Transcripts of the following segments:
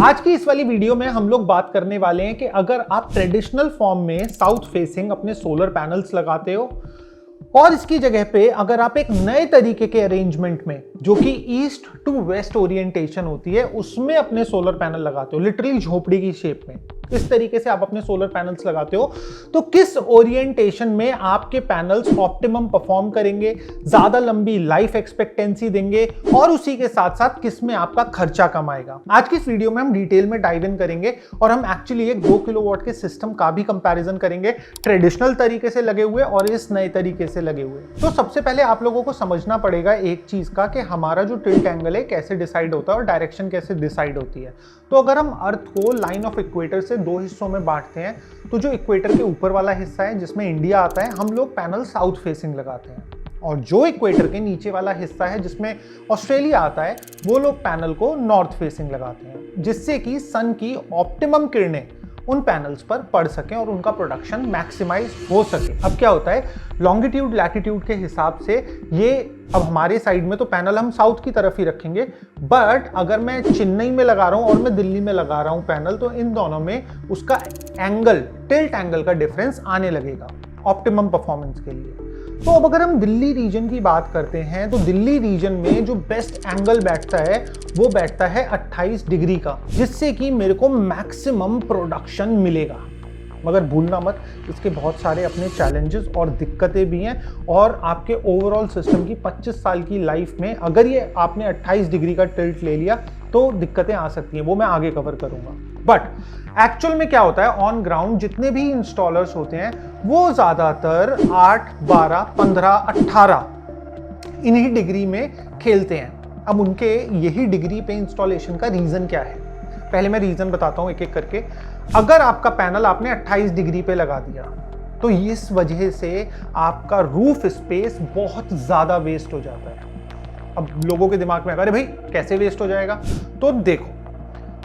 आज की इस वाली वीडियो में हम लोग बात करने वाले हैं कि अगर आप ट्रेडिशनल फॉर्म में साउथ फेसिंग अपने सोलर पैनल्स लगाते हो और इसकी जगह पे अगर आप एक नए तरीके के अरेंजमेंट में जो कि ईस्ट टू वेस्ट ओरिएंटेशन होती है उसमें अपने सोलर पैनल लगाते हो, लिटरली झोपड़ी की शेप में इस तरीके से आप अपने सोलर पैनल्स लगाते हो, तो किस ओरिएंटेशन में आपके पैनल्स ऑप्टिमम परफॉर्म करेंगे, ज्यादा लंबी लाइफ एक्सपेक्टेंसी देंगे और उसी के साथ साथ किस में आपका खर्चा कम आएगा। आज की इस वीडियो में हम डिटेल में डाइव इन करेंगे और हम एक्चुअली एक 2 किलोवाट के सिस्टम का भी कंपैरिजन करेंगे, ट्रेडिशनल तरीके से लगे हुए और इस नए तरीके से लगे हुए। तो सबसे पहले आप लोगों को समझना पड़ेगा एक चीज का कि हमारा जो टिल्ट एंगल है कैसे डिसाइड होता है और डायरेक्शन कैसे डिसाइड होती है। तो अगर हम अर्थ को लाइन ऑफ इक्वेटर से 2 हिस्सों में बांटते हैं, तो जो इक्वेटर के ऊपर वाला हिस्सा है जिसमें इंडिया आता है, हम लोग पैनल साउथ फेसिंग लगाते हैं, और जो इक्वेटर के नीचे वाला हिस्सा है जिसमें ऑस्ट्रेलिया आता है, वो लोग पैनल को नॉर्थ फेसिंग लगाते हैं, जिससे कि सन की ऑप्टिमम किरणें उन पैनल्स पर पड़ सकें और उनका प्रोडक्शन मैक्सिमाइज हो सके। अब क्या होता है, लॉन्गिट्यूड लैटिट्यूड के हिसाब से ये अब हमारे साइड में तो पैनल हम साउथ की तरफ ही रखेंगे, बट अगर मैं चेन्नई में लगा रहा हूं और मैं दिल्ली में लगा रहा हूं पैनल, तो इन दोनों में उसका एंगल, टिल्ट एंगल का डिफरेंस आने लगेगा ऑप्टिमम परफॉर्मेंस के लिए। तो अब अगर हम दिल्ली रीजन की बात करते हैं, तो दिल्ली रीजन में जो बेस्ट एंगल बैठता है वो बैठता है 28 डिग्री का, जिससे कि मेरे को मैक्सिमम प्रोडक्शन मिलेगा। मगर भूलना मत, इसके बहुत सारे अपने चैलेंजेस और दिक्कतें भी हैं, और आपके ओवरऑल सिस्टम की 25 साल की लाइफ में अगर ये आपने 28 डिग्री का टिल्ट ले लिया तो दिक्कतें आ सकती हैं, वो मैं आगे कवर करूंगा। बट एक्चुअल में क्या होता है, ऑन ग्राउंड जितने भी इंस्टॉलर्स होते हैं वो ज्यादातर 8, 12, 15, 18 इन्हीं डिग्री में खेलते हैं। अब उनके यही डिग्री पे इंस्टॉलेशन का रीजन क्या है, पहले मैं रीजन बताता हूं एक एक करके। अगर आपका पैनल आपने 28 डिग्री पे लगा दिया तो इस वजह से आपका रूफ स्पेस बहुत ज्यादा वेस्ट हो जाता है। अब लोगों के दिमाग में अरे भाई कैसे वेस्ट हो जाएगा, तो देखो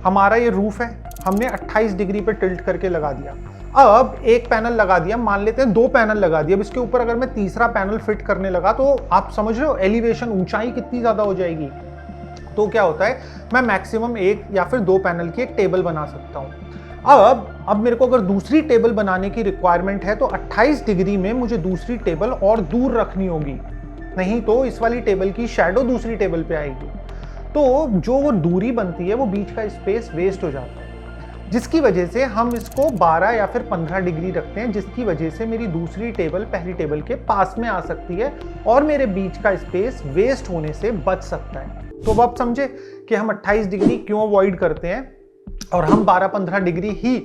हमारा ये रूफ है, हमने 28 डिग्री पे टिल्ट करके लगा दिया। अब एक पैनल लगा दिया, मान लेते हैं 2 पैनल लगा दिया, अब इसके ऊपर अगर मैं तीसरा पैनल फिट करने लगा तो आप समझ रहे हो एलिवेशन, ऊंचाई कितनी ज्यादा हो जाएगी। तो क्या होता है, मैं मैक्सिमम 1 या फिर 2 पैनल की एक टेबल बना सकता हूं। अब मेरे को अगर दूसरी टेबल बनाने की रिक्वायरमेंट है तो 28 डिग्री में मुझे दूसरी टेबल और दूर रखनी होगी, नहीं तो इस वाली टेबल की शैडो दूसरी टेबल पे आएगी। तो जो वो दूरी बनती है वो बीच का स्पेस वेस्ट हो जाता है, जिसकी वजह से हम इसको 12 या फिर 15 डिग्री रखते हैं, जिसकी वजह से मेरी दूसरी टेबल पहली टेबल के पास में आ सकती है और मेरे बीच का स्पेस वेस्ट होने से बच सकता है। तो अब आप समझे कि हम 28 डिग्री क्यों अवॉइड करते हैं और हम 12-15 डिग्री ही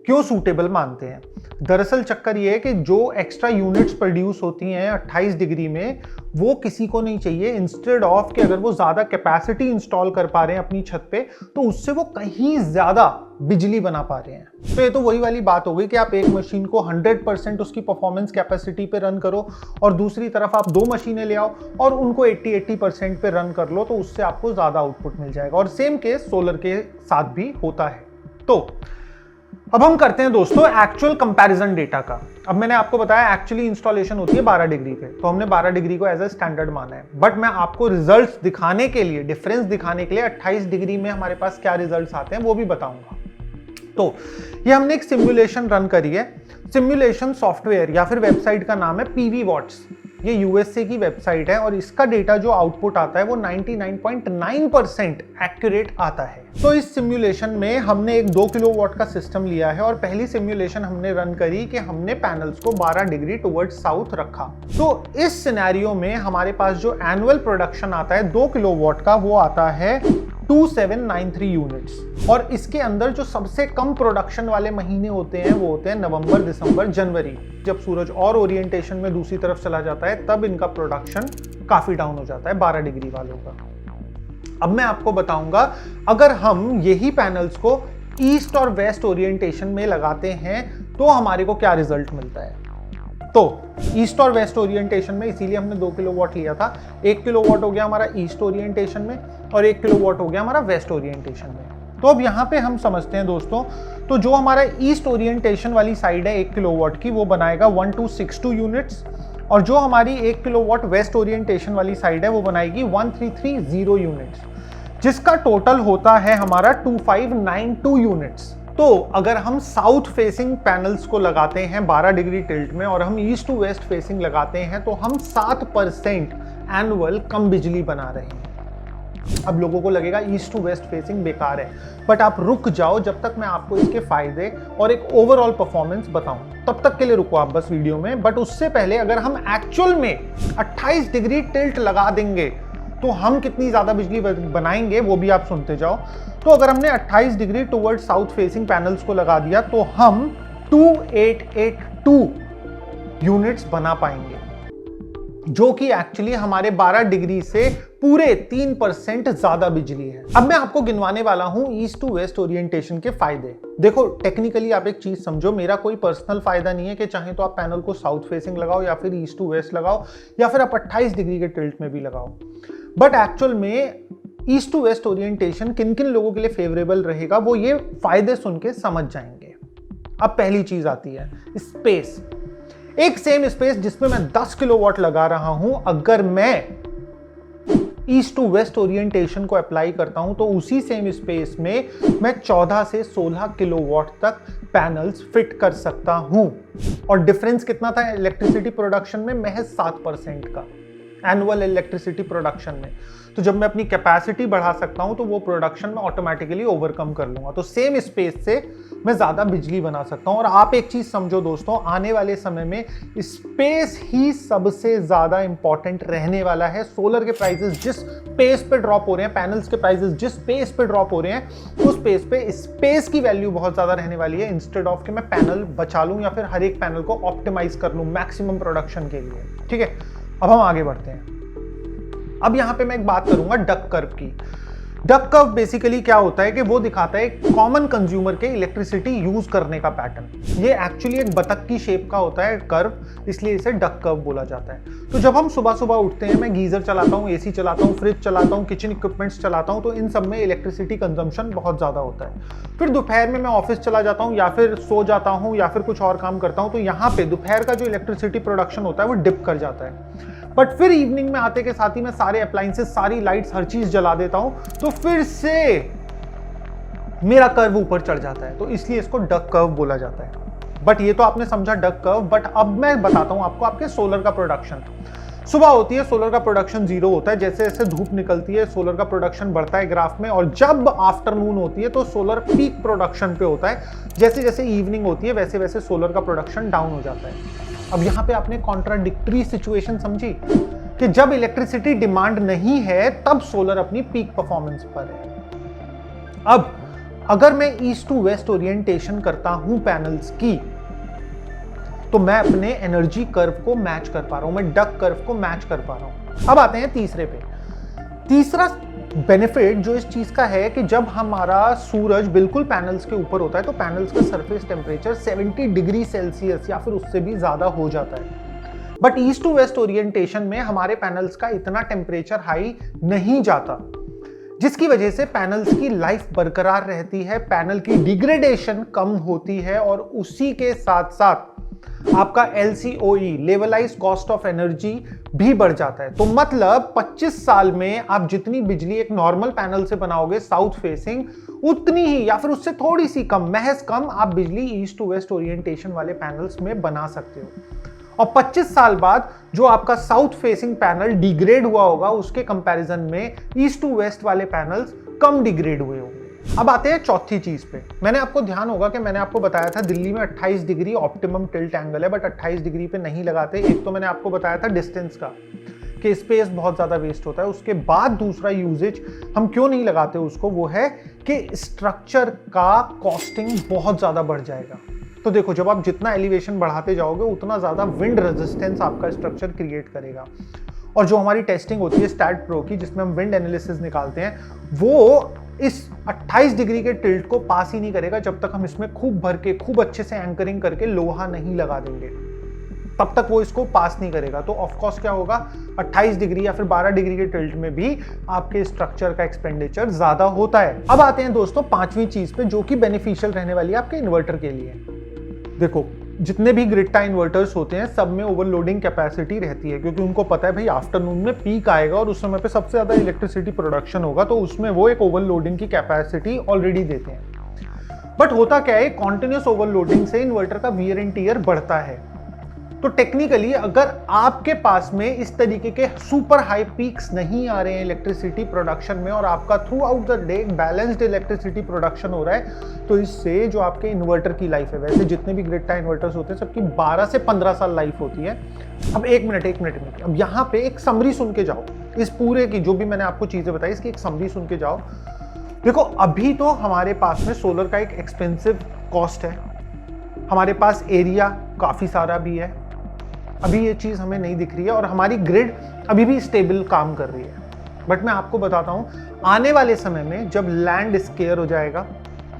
क्यों सूटेबल मानते हैं। दरअसल चक्कर ये है कि जो एक्स्ट्रा यूनिट्स प्रोड्यूस होती हैं 28 डिग्री में, वो किसी को नहीं चाहिए। इंस्टेड ऑफ कि अगर वो ज्यादा कैपेसिटी इंस्टॉल कर पा रहे हैं अपनी छत पे, तो उससे वो कहीं ज्यादा बिजली बना पा रहे हैं। तो ये तो वही वाली बात हो गई कि आप एक मशीन को 100% उसकी परफॉर्मेंस कैपेसिटी पे रन करो और दूसरी तरफ आप 2 मशीनें ले आओ और उनको 80% पे रन कर लो, तो उससे आपको ज्यादा आउटपुट मिल जाएगा। और सेम केस सोलर के साथ भी होता है। तो अब हम करते हैं दोस्तों एक्चुअल कंपैरिजन डेटा का। अब मैंने आपको बताया एक्चुअली इंस्टॉलेशन होती है 12 डिग्री पे, तो हमने 12 डिग्री को एज ए स्टैंडर्ड माना है, बट मैं आपको रिजल्ट्स दिखाने के लिए, डिफरेंस दिखाने के लिए 28 डिग्री में हमारे पास क्या रिजल्ट्स आते हैं वो भी बताऊंगा। तो ये हमने एक सिमुलेशन रन करी है। सिमुलेशन सॉफ्टवेयर या फिर वेबसाइट का नाम है पीवी वॉट्स। ये यूएसए की वेबसाइट है और इसका डेटा जो आउटपुट आता है वो 99.9% एक्यूरेट आता है। तो इस सिमुलेशन में हमने एक 2 किलोवाट का सिस्टम लिया है और पहली सिमुलेशन हमने रन करी कि हमने पैनल्स को 12 डिग्री टुवर्ड्स साउथ रखा। तो इस सिनेरियो में हमारे पास जो एनुअल प्रोडक्शन आता है 2 किलोवाट का, वो आता है 2793 यूनिट्स। और इसके अंदर जो सबसे कम प्रोडक्शन वाले महीने होते हैं वो होते हैं नवंबर, दिसंबर, जनवरी। जब सूरज और ओरिएंटेशन में दूसरी तरफ चला जाता है तब इनका प्रोडक्शन काफी डाउन हो जाता है 12 डिग्री वालों का। अब मैं आपको बताऊंगा अगर हम यही पैनल्स को ईस्ट और वेस्ट ओरिएंटेशन में लगाते हैं तो हमारे को क्या रिजल्ट मिलता है। तो ईस्ट और वेस्ट ओरिएंटेशन में इसीलिए हमने 2 किलोवाट लिया था। 1 किलोवाट हो गया हमारा ईस्ट ओरिएंटेशन में और 1 किलोवाट हो गया हमारा वेस्ट ओरिएंटेशन में। तो अब यहाँ पे हम समझते हैं दोस्तों, तो जो हमारा ईस्ट ओरिएंटेशन वाली साइड है 1 किलोवाट की, वो बनाएगा 1262 यूनिट्स, और जो हमारी 1 किलोवाट वेस्ट ओरिएंटेशन वाली साइड है वो बनाएगी 1330 यूनिट्स। जिसका टोटल होता है हमारा 2592 यूनिट्स। तो अगर हम साउथ फेसिंग पैनल्स को लगाते हैं 12 डिग्री टिल्ट में और हम ईस्ट टू वेस्ट फेसिंग लगाते हैं तो हम 7% एनुअल कम बिजली बना रहे हैं। अब लोगों को लगेगा ईस्ट टू वेस्ट फेसिंग बेकार है, बट आप रुक जाओ जब तक मैं आपको इसके फायदे और एक ओवरऑल परफॉर्मेंस बताऊं, तब तक के लिए रुको आप बस वीडियो में। बट उससे पहले अगर हम एक्चुअल में 28 डिग्री टिल्ट लगा देंगे तो हम कितनी ज्यादा बिजली बनाएंगे वो भी आप सुनते जाओ। तो अगर हमने 28 degree toward south facing panels को लगा दिया तो हम 2882 यूनिट्स बना पाएंगे, जो कि एक्चुअली हमारे 12 डिग्री से पूरे 3% ज्यादा बिजली है। अब मैं आपको गिनवाने वाला हूं ईस्ट टू वेस्ट ओरिएंटेशन के फायदे। देखो टेक्निकली आप एक चीज समझो, मेरा कोई पर्सनल फायदा नहीं है कि चाहे तो आप पैनल को साउथ फेसिंग लगाओ या फिर ईस्ट टू वेस्ट लगाओ या फिर आप 28 डिग्री के टिल्ट में भी लगाओ। बट एक्चुअल में ईस्ट टू वेस्ट ओरिएंटेशन किन किन लोगों के लिए फेवरेबल रहेगा वो ये फायदे सुन के समझ जाएंगे। अब पहली चीज आती है स्पेस। एक सेम स्पेस जिसमें मैं 10 किलोवाट लगा रहा हूं, अगर मैं ईस्ट टू वेस्ट ओरिएंटेशन को अप्लाई करता हूं तो उसी सेम स्पेस में मैं 14 से 16 किलोवाट तक पैनल्स फिट कर सकता हूं। और डिफरेंस कितना था इलेक्ट्रिसिटी प्रोडक्शन में? महज 7% का एनुअल इलेक्ट्रिसिटी प्रोडक्शन में। तो जब मैं अपनी कैपेसिटी बढ़ा सकता हूं तो वो प्रोडक्शन में ऑटोमेटिकली ओवरकम कर लूंगा। तो सेम स्पेस से मैं ज्यादा बिजली बना सकता हूं। और आप एक चीज समझो दोस्तों, आने वाले समय में स्पेस ही सबसे ज्यादा इंपॉर्टेंट रहने वाला है। सोलर के प्राइसेस जिस पेस पे ड्रॉप हो रहे हैं, पैनल्स के प्राइसेस जिस पेस पे ड्रॉप हो रहे हैं, उस पेस पे स्पेस की वैल्यू बहुत ज्यादा रहने वाली है। इंस्टेड ऑफ कि मैं पैनल बचा लूं या फिर हर एक पैनल को ऑप्टिमाइज कर लूं मैक्सिमम प्रोडक्शन के लिए। ठीक है, अब हम आगे बढ़ते हैं। अब यहां पे मैं एक बात करूंगा डक कर्व की। डक कर्व बेसिकली क्या होता है कि वो दिखाता है कॉमन कंज्यूमर के इलेक्ट्रिसिटी यूज करने का पैटर्न। ये एक्चुअली एक बतख की शेप का होता है कर्व, इसलिए इसे डक कर्व बोला जाता है। तो जब हम सुबह सुबह उठते हैं, मैं गीजर चलाता हूँ, एसी चलाता हूँ, फ्रिज चलाता हूँ, किचन इक्विपमेंट्स चलाता हूँ, तो इन सब में इलेक्ट्रिसिटी कंजम्पशन बहुत ज्यादा होता है। फिर दोपहर में मैं ऑफिस चला जाता हूँ या फिर सो जाता हूँ या फिर कुछ और काम करता हूँ, तो यहाँ पे दोपहर का जो इलेक्ट्रिसिटी प्रोडक्शन होता है वो डिप कर जाता है। बट फिर इवनिंग में आते के साथ ही मैं सारे अप्लायंसेस, सारी लाइट्स, हर चीज जला देता हूं, तो फिर से मेरा कर्व ऊपर चढ़ जाता है। तो इसलिए इसको डक कर्व बोला जाता है। बट ये तो आपने समझा डक कर्व। बट अब मैं बताता हूं आपको आपके सोलर का प्रोडक्शन। सुबह होती है, सोलर का प्रोडक्शन 0 होता है। जैसे जैसे धूप निकलती है सोलर का प्रोडक्शन बढ़ता है ग्राफ में, और जब आफ्टरनून होती है तो सोलर पीक प्रोडक्शन पे होता है। जैसे जैसे इवनिंग होती है वैसे वैसे सोलर का प्रोडक्शन डाउन हो जाता है। अब यहां पे आपने कॉन्ट्राडिक्टरी सिचुएशन समझी कि जब इलेक्ट्रिसिटी डिमांड नहीं है तब सोलर अपनी पीक परफॉर्मेंस पर है। अब अगर मैं ईस्ट टू वेस्ट ओरिएंटेशन करता हूं पैनल्स की, तो मैं अपने एनर्जी कर्व को मैच कर पा रहा हूं, मैं डक कर्व को मैच कर पा रहा हूं। अब आते हैं तीसरे पे। तीसरा बेनिफिट जो इस चीज का है कि जब हमारा सूरज बिल्कुल पैनल्स के ऊपर होता है तो पैनल्स का सरफेस टेम्परेचर 70 डिग्री सेल्सियस या फिर उससे भी ज्यादा हो जाता है। But east to west orientation में हमारे पैनल्स का इतना टेम्परेचर हाई नहीं जाता, जिसकी वजह से पैनल्स की लाइफ बरकरार रहती है, पैनल की डिग्रेडेशन कम होती है और उसी के साथ साथ आपका LCOE लेवलाइज कॉस्ट ऑफ एनर्जी भी बढ़ जाता है। तो मतलब 25 साल में आप जितनी बिजली एक नॉर्मल पैनल से बनाओगे साउथ फेसिंग, उतनी ही या फिर उससे थोड़ी सी कम, महज कम आप बिजली ईस्ट टू वेस्ट ओरिएंटेशन वाले पैनल्स में बना सकते हो। और 25 साल बाद जो आपका साउथ फेसिंग पैनल डिग्रेड हुआ होगा उसके कंपैरिजन में ईस्ट टू वेस्ट वाले पैनल्स कम डिग्रेड हुए होंगे। अब आते हैं चौथी चीज पे। मैंने आपको ध्यान होगा कि मैंने आपको बताया था दिल्ली में 28 डिग्री ऑप्टिमम टिल्ट एंगल है, बट 28 डिग्री पे नहीं लगाते। एक तो मैंने आपको बताया था डिस्टेंस का कि स्पेस बहुत ज्यादा वेस्ट होता है। उसके बाद दूसरा यूजेज हम क्यों नहीं लगाते उसको, वो है कि स्ट्रक्चर का कॉस्टिंग बहुत ज्यादा बढ़ जाएगा। तो देखो, जब आप जितना एलिवेशन बढ़ाते जाओगे उतना ज्यादा विंड रेजिस्टेंस आपका स्ट्रक्चर क्रिएट करेगा। और जो हमारी टेस्टिंग होती है स्टैट प्रो की, जिसमें हम विंड एनालिसिस निकालते हैं, वो इस 28 डिग्री के टिल्ट को पास ही नहीं करेगा जब तक हम इसमें खूब भर के, खूब अच्छे से एंकरिंग करके लोहा नहीं लगा देंगे, तब तक वो इसको पास नहीं करेगा। तो ऑफ कोर्स क्या होगा, 28 डिग्री या फिर 12 डिग्री के टिल्ट में भी आपके स्ट्रक्चर का एक्सपेंडिचर ज्यादा होता है। अब आते हैं दोस्तों पांचवी चीज पे, जो कि बेनिफिशियल रहने वाली है आपके इन्वर्टर के लिए। देखो, जितने भी ग्रिड टाई इन्वर्टर्स होते हैं सब में ओवरलोडिंग कैपेसिटी रहती है, क्योंकि उनको पता है भाई आफ्टरनून में पीक आएगा और उस समय पे सबसे ज़्यादा इलेक्ट्रिसिटी प्रोडक्शन होगा, तो उसमें वो एक ओवरलोडिंग की कैपेसिटी ऑलरेडी देते हैं। बट होता क्या है, कॉन्टिन्यूस ओवरलोडिंग से इन्वर्टर का वियर एंड टियर बढ़ता है। तो टेक्निकली अगर आपके पास में इस तरीके के सुपर हाई पीक्स नहीं आ रहे हैं इलेक्ट्रिसिटी प्रोडक्शन में और आपका through out the day balanced electricity production हो रहा है, तो इससे जो आपके इन्वर्टर की लाइफ है, वैसे जितने भी ग्रिड टाई इन्वर्टर्स होते हैं सबकी 12 से 15 साल लाइफ होती है। अब एक मिनट अब यहाँ पे एक समरी सुन के जाओ, इस पूरे की जो भी मैंने आपको चीजें बताई इसकी एक समरी सुन के जाओ। देखो अभी तो हमारे पास में सोलर का एक एक्सपेंसिव कॉस्ट है, हमारे पास एरिया काफी सारा भी है, अभी ये चीज हमें नहीं दिख रही है और हमारी ग्रिड अभी भी स्टेबल काम कर रही है। बट मैं आपको बताता हूं, आने वाले समय में जब लैंड स्केयर हो जाएगा,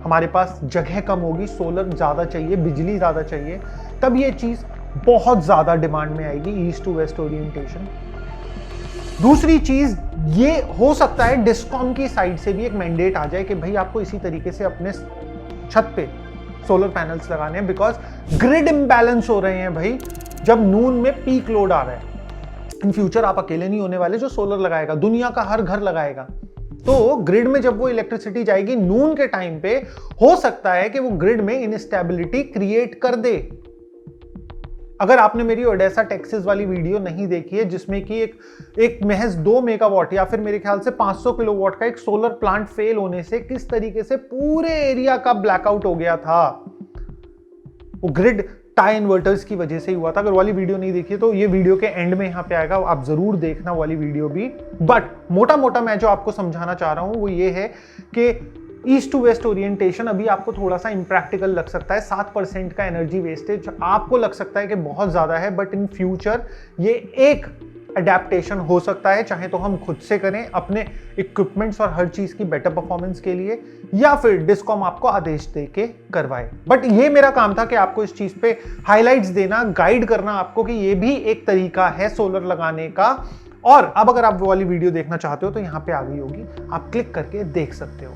हमारे पास जगह कम होगी, सोलर ज्यादा चाहिए, बिजली ज्यादा चाहिए, तब ये चीज बहुत ज्यादा डिमांड में आएगी, ईस्ट टू वेस्ट ओरिएंटेशन। दूसरी चीज ये हो सकता है डिस्कॉम की साइड से भी एक मैंडेट आ जाए कि भाई आपको इसी तरीके से अपने छत पे सोलर पैनल्स लगाने हैं, बिकॉज ग्रिड इम्बैलेंस हो रहे हैं भाई। जब नून में पीक लोड आ रहा है, इन फ्यूचर आप अकेले नहीं होने वाले जो सोलर लगाएगा, दुनिया का हर घर लगाएगा। तो ग्रिड में जब वो इलेक्ट्रिसिटी जाएगी नून के टाइम पे, हो सकता है कि वो ग्रिड में इनस्टेबिलिटी क्रिएट कर दे। अगर आपने मेरी ओडेसा टेक्सास वाली वीडियो नहीं देखी है, जिसमें कि एक महज 2 मेगावाट या फिर मेरे ख्याल से 500 किलोवाट का एक सोलर प्लांट फेल होने से किस तरीके से पूरे एरिया का ब्लैकआउट हो गया था, वो ग्रिड टाई इन्वर्टर्स की वजह से ही हुआ था। अगर वाली वीडियो नहीं देखी तो ये वीडियो के एंड में यहां पे आएगा, आप जरूर देखना वाली वीडियो भी। बट मोटा मोटा मैं जो आपको समझाना चाह रहा हूं वो ये है कि ईस्ट टू वेस्ट ओरिएंटेशन अभी आपको थोड़ा सा इम्प्रैक्टिकल लग सकता है। 7% का एनर्जी वेस्टेज आपको लग सकता है कि बहुत ज्यादा है, बट इन फ्यूचर ये एक अडेप्टेशन हो सकता है, चाहे तो हम खुद से करें अपने इक्विपमेंट्स और हर चीज की बेटर परफॉर्मेंस के लिए, या फिर डिस्कॉम आपको आदेश दे के करवाए। बट ये मेरा काम था कि आपको इस चीज पे हाइलाइट्स देना, गाइड करना आपको कि ये भी एक तरीका है सोलर लगाने का। और अब अगर आप वो वाली वीडियो देखना चाहते हो तो यहाँ पे आ गई होगी, आप क्लिक करके देख सकते हो।